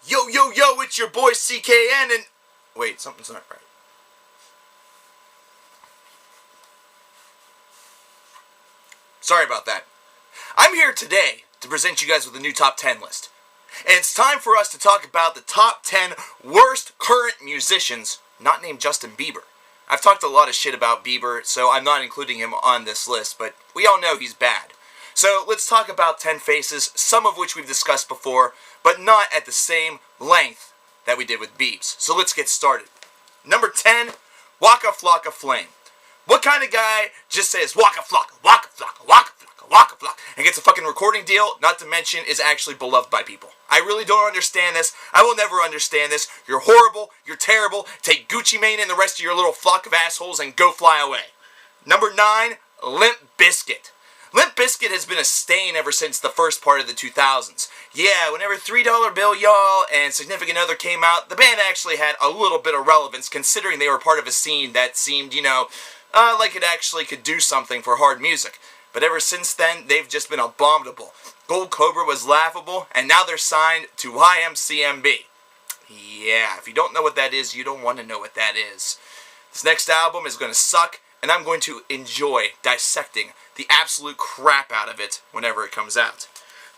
Yo, yo, yo, it's your boy CKN and... Wait, something's not right. Sorry about that. I'm here today to present you guys with a new top 10 list. And it's time for us to talk about the top 10 worst current musicians, not named Justin Bieber. I've talked a lot of shit about Bieber, so I'm not including him on this list, but we all know he's bad. So let's talk about 10 faces, some of which we've discussed before, but not at the same length that we did with Biebs. So let's get started. Number 10, Waka Flocka Flame. What kind of guy just says Waka Flocka, Waka Flocka, Waka Flocka, Waka Flocka, and gets a fucking recording deal, not to mention is actually beloved by people? I really don't understand this. I will never understand this. You're horrible. You're terrible. Take Gucci Mane and the rest of your little flock of assholes and go fly away. Number 9, Limp Bizkit. Limp Bizkit has been a stain ever since the first part of the 2000s. Yeah, whenever $3 Bill Y'all and Significant Other came out, the band actually had a little bit of relevance considering they were part of a scene that seemed, like it actually could do something for hard music. But ever since then, they've just been abominable. Gold Cobra was laughable, and now they're signed to YMCMB. Yeah, if you don't know what that is, you don't want to know what that is. This next album is going to suck, and I'm going to enjoy dissecting the absolute crap out of it whenever it comes out.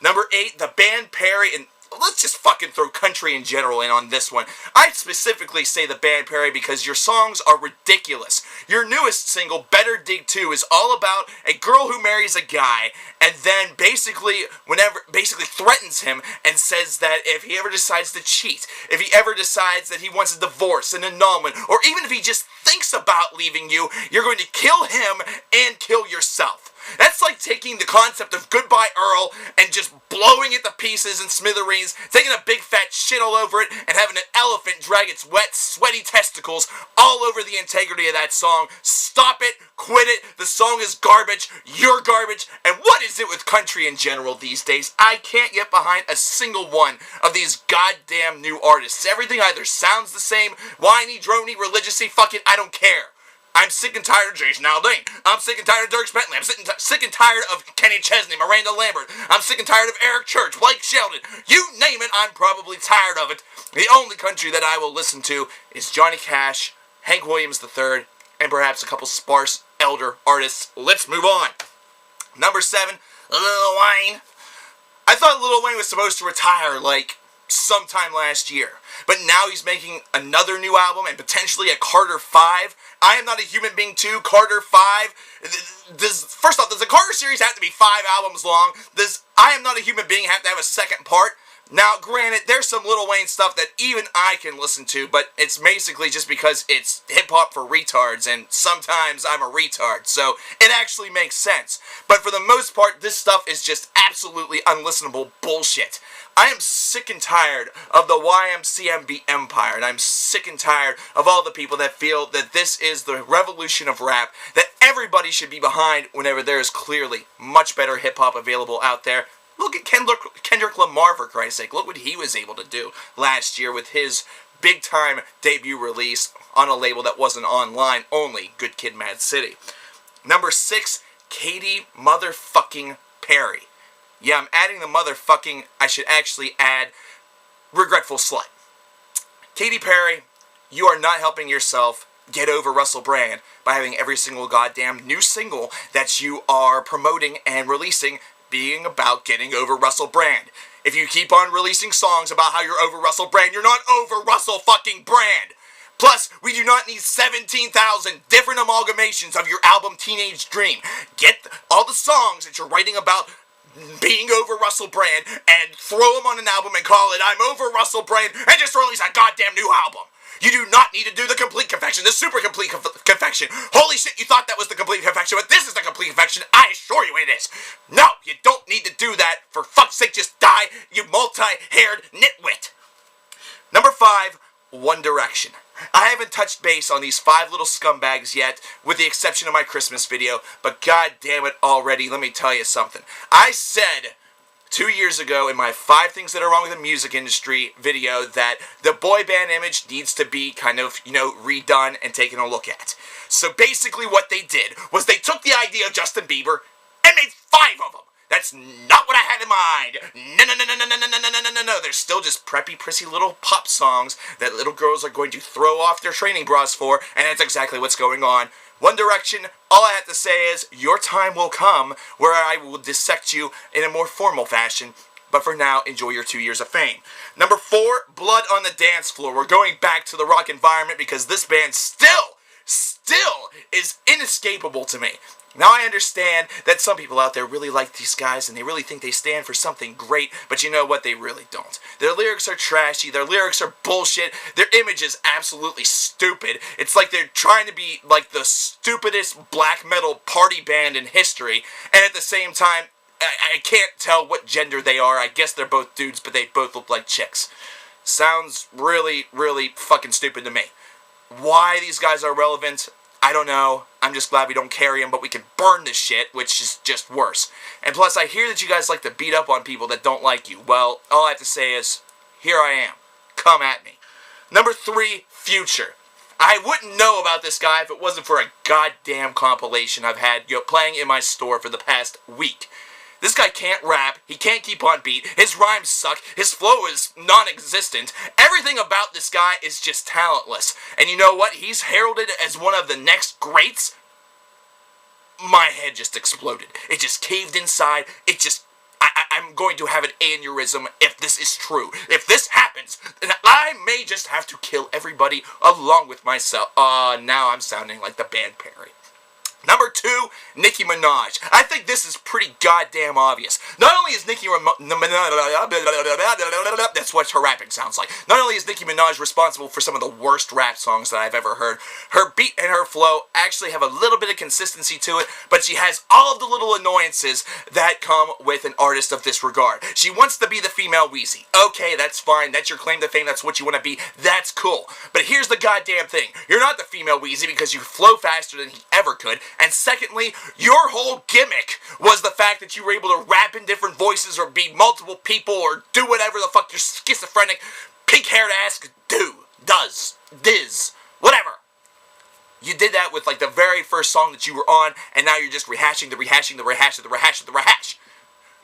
Number 8, the band Perry, and let's just fucking throw country in general in on this one. I specifically say the band Perry because your songs are ridiculous. Your newest single, Better Dig 2, is all about a girl who marries a guy and then basically threatens him and says that if he ever decides to cheat, if he ever decides that he wants a divorce, an annulment, or even if he just thinks about leaving you, you're going to kill him and kill yourself. That's like taking the concept of Goodbye Earl and just blowing it to pieces and smithereens, taking a big fat shit all over it, and having an elephant drag its wet, sweaty testicles all over the integrity of that song. Stop it, quit it, the song is garbage, you're garbage, and what is it with country in general these days? I can't get behind a single one of these goddamn new artists. Everything either sounds the same, whiny, drony, religiousy, fucking, I don't care. I'm sick and tired of Jason Aldean. I'm sick and tired of Dirk Bentley. I'm sick and tired of Kenny Chesney, Miranda Lambert. I'm sick and tired of Eric Church, Blake Shelton. You name it, I'm probably tired of it. The only country that I will listen to is Johnny Cash, Hank Williams III, and perhaps a couple sparse elder artists. Let's move on. Number 7, Lil Wayne. I thought Lil Wayne was supposed to retire sometime last year. But now he's making another new album and potentially a Carter 5. I Am Not a Human Being 2, Carter 5. First off, does the Carter series have to be 5 albums long? Does I Am Not a Human Being have to have a second part? Now, granted, there's some Lil Wayne stuff that even I can listen to, but it's basically just because it's hip-hop for retards, and sometimes I'm a retard, so it actually makes sense. But for the most part, this stuff is just absolutely unlistenable bullshit. I am sick and tired of the YMCMB empire, and I'm sick and tired of all the people that feel that this is the revolution of rap, that everybody should be behind whenever there is clearly much better hip-hop available out there. Look at Kendrick Lamar, for Christ's sake. Look what he was able to do last year with his big-time debut release on a label that wasn't online only, Good Kid, Mad City. Number 6, Katy motherfucking Perry. Yeah, I'm adding the motherfucking, I should actually add regretful slut. Katy Perry, you are not helping yourself get over Russell Brand by having every single goddamn new single that you are promoting and releasing being about getting over Russell Brand. If you keep on releasing songs about how you're over Russell Brand, you're not over Russell fucking Brand. Plus, we do not need 17,000 different amalgamations of your album Teenage Dream. Get all the songs that you're writing about being over Russell Brand and throw them on an album and call it I'm Over Russell Brand and just release a goddamn new album. You do not need to do the complete confection, the super complete confection. Holy shit, you thought that was the complete confection, but this is the complete confection. I assure you it is. No, you don't need to do that. For fuck's sake, just die, you multi-haired nitwit. Number 5, One Direction. I haven't touched base on these 5 little scumbags yet, with the exception of my Christmas video, but god damn it already, let me tell you something. I said 2 years ago in my 5 things that are wrong with the music industry video that the boy band image needs to be kind of, redone and taken a look at. So basically what they did was they took the idea of Justin Bieber and made 5 of them. That's not what I had in mind. No, no, no, no, no, no, no, no, no, no, no, no. They're still just preppy, prissy little pop songs that little girls are going to throw off their training bras for, and that's exactly what's going on. One Direction, all I have to say is, your time will come where I will dissect you in a more formal fashion. But for now, enjoy your 2 years of fame. Number 4, Blood on the Dance Floor. We're going back to the rock environment because this band still is inescapable to me. Now I understand that some people out there really like these guys and they really think they stand for something great, but you know what? They really don't. Their lyrics are trashy, their lyrics are bullshit, their image is absolutely stupid. It's like they're trying to be like the stupidest black metal party band in history, and at the same time, I can't tell what gender they are. I guess they're both dudes, but they both look like chicks. Sounds really, really fucking stupid to me. Why these guys are relevant, I don't know. I'm just glad we don't carry them, but we can burn this shit, which is just worse. And plus, I hear that you guys like to beat up on people that don't like you. Well, all I have to say is, here I am. Come at me. Number 3, Future. I wouldn't know about this guy if it wasn't for a goddamn compilation I've had playing in my store for the past week. This guy can't rap, he can't keep on beat, his rhymes suck, his flow is non-existent, everything about this guy is just talentless. And you know what? He's heralded as one of the next greats. My head just exploded. It just caved inside. I'm going to have an aneurysm if this is true. If this happens, then I may just have to kill everybody along with myself. Now I'm sounding like the band Perry. Number 2, Nicki Minaj. I think this is pretty goddamn obvious. Not only is Nicki Minaj, that's what her rapping sounds like. Not only is Nicki Minaj responsible for some of the worst rap songs that I've ever heard, her beat and her flow actually have a little bit of consistency to it, but she has all of the little annoyances that come with an artist of this regard. She wants to be the female Weezy. Okay, that's fine. That's your claim to fame. That's what you want to be. That's cool. But here's the goddamn thing. You're not the female Weezy because you flow faster than he ever could. And secondly, your whole gimmick was the fact that you were able to rap in different voices or be multiple people or do whatever the fuck your schizophrenic, pink-haired ass does, whatever. You did that with like the very first song that you were on, and now you're just rehashing the rehash of the rehash.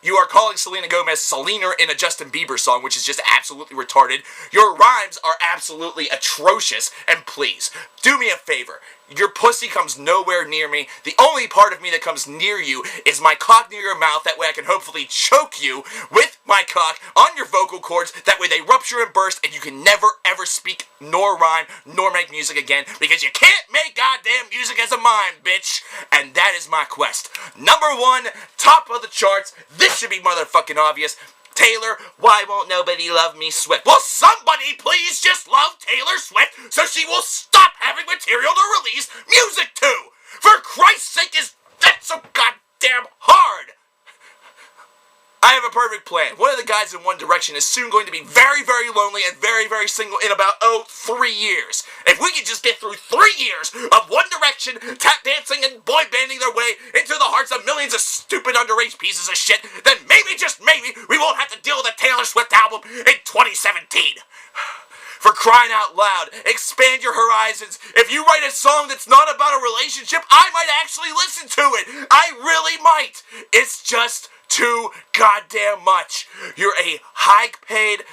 You are calling Selena Gomez Selena in a Justin Bieber song, which is just absolutely retarded. Your rhymes are absolutely atrocious, and please, do me a favor. Your pussy comes nowhere near me. The only part of me that comes near you is my cock near your mouth. That way I can hopefully choke you with my cock on your vocal cords. That way they rupture and burst, and you can never ever speak, nor rhyme, nor make music again, because you can't make goddamn music as a mime, bitch. And that is my quest. Number 1, top of the charts. This should be motherfucking obvious. Taylor, Why Won't Nobody Love Me Swift. Will somebody please just love Taylor Swift so she will stop having material to release music to? For Christ's sake, is that so goddamn hard? I have a perfect plan. One of the guys in One Direction is soon going to be very, very lonely and very, very single in about, 3 years. If we could just get through 3 years of One Direction tap dancing and boy banding their way into the hearts of millions of stupid underage pieces of shit, then maybe, just maybe, we won't have to deal with a Taylor Swift album in 2017. For crying out loud, expand your horizons. If you write a song that's not about a relationship, I might actually listen to it. I really might. It's just too goddamn much. You're a high-paid,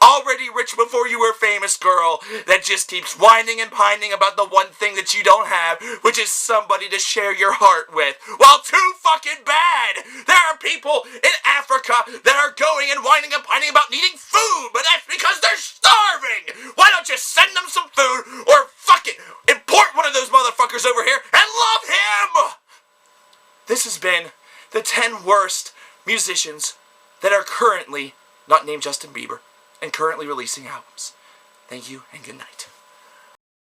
already rich before you were famous girl that just keeps whining and pining about the one thing that you don't have, which is somebody to share your heart with. Well, too fucking bad! There are people in Africa that are going and whining and pining about needing food, but that's because they're starving! Why don't you send them some food, or fucking import one of those motherfuckers over here and love him! This has been the 10 worst musicians that are currently not named Justin Bieber and currently releasing albums. Thank you and good night.